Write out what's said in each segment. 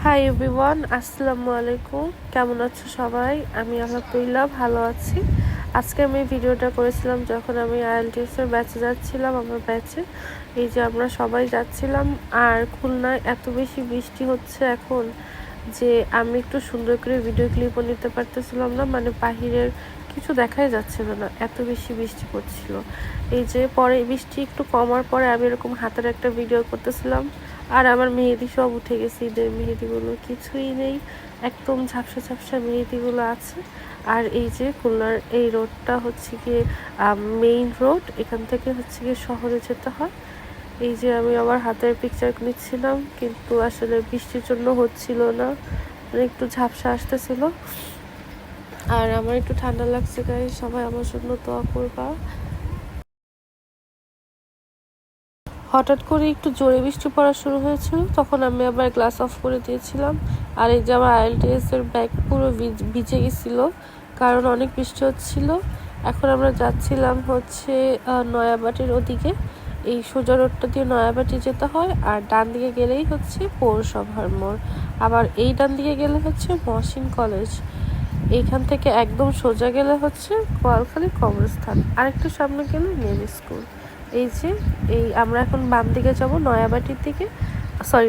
Hi everyone, আসসালামু আলাইকুম। কেমন আছো সবাই? আমি আলহামদুলিল্লাহ ভালো আছি। আজকে আমি ভিডিওটা করেছিলাম যখন আমি IELTS এর ব্যাচে যাচ্ছিলাম, আমার ব্যাচে এই যে আমরা সবাই যাচ্ছিলাম। আর খুলনায় এত বেশি বৃষ্টি হচ্ছে এখন যে আমি একটু সুন্দর করে ভিডিও ক্লিপও নিতে পারতেছিলাম না, মানে বাহিরের কিছু দেখাই যাচ্ছিল না, এত বেশি বৃষ্টি পড়ছিল। এই যে পরে বৃষ্টি একটু কমার পরে আমি এরকম হাতের একটা ভিডিও করতেছিলাম, আর আমার মেহেদি সব উঠে গেছে। ঈদের মেহেদিগুলো কিছুই নেই, একদম ঝাপসা ঝাপসা মেহেদিগুলো আছে। আর এই যে খুলনার এই রোডটা হচ্ছে গিয়ে মেইন রোড, এখান থেকে হচ্ছে গিয়ে শহরে যেতে হয়। এই যে আমি আবার হাতের পিকচার নিচ্ছিলাম, কিন্তু আসলে বৃষ্টির জন্য হচ্ছিল না, মানে একটু ঝাপসা আসতেছিল। আর আমার একটু ঠান্ডা লাগছে, গাইস সবাই আমার জন্য দোয়া করবা। হঠাৎ করে একটু জোরে বৃষ্টি পড়া শুরু হয়েছিল, তখন আমি আবার গ্লাস অফ করে দিয়েছিলাম। আর এই যে আমার IELTS এর ব্যাগ পুরো ভিজে গেছিল, কারণ অনেক বৃষ্টি হচ্ছিল। এখন আমরা যাচ্ছিলাম হচ্ছে নয়াবাটির ওদিকে। এই সোজা রোডটা দিয়ে নয়াবাটি যেতে হয়, আর ডান দিকে গেলেই হচ্ছে পৌরসভার মোড়। আবার এই ডান দিকে গেলে হচ্ছে মহসিন কলেজ। এইখান থেকে একদম সোজা গেলে হচ্ছে কোয়ালখালী কবরস্থান, আর একটু সামনে গেলে নেম স্কুল। এই যে আমরা এখন বাম দিকে যাব নয়াবাটির দিকে,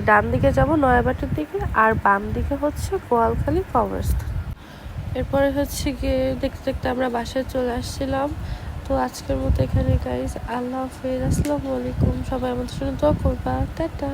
ডান দিকে যাব নয়াবাটির দিকে, আর বাম দিকে হচ্ছে কোয়ালখালী কবরস্থান। এরপরে হচ্ছে গিয়ে দেখতে দেখতে আমরা বাসায় চলে আসছিলাম। তো আজকের মতো এখানে গাইজ, আল্লাহ হাফেজ, আসসালামু আলাইকুম। সবাই আমাদের জন্য দোয়া করবা, টাটা।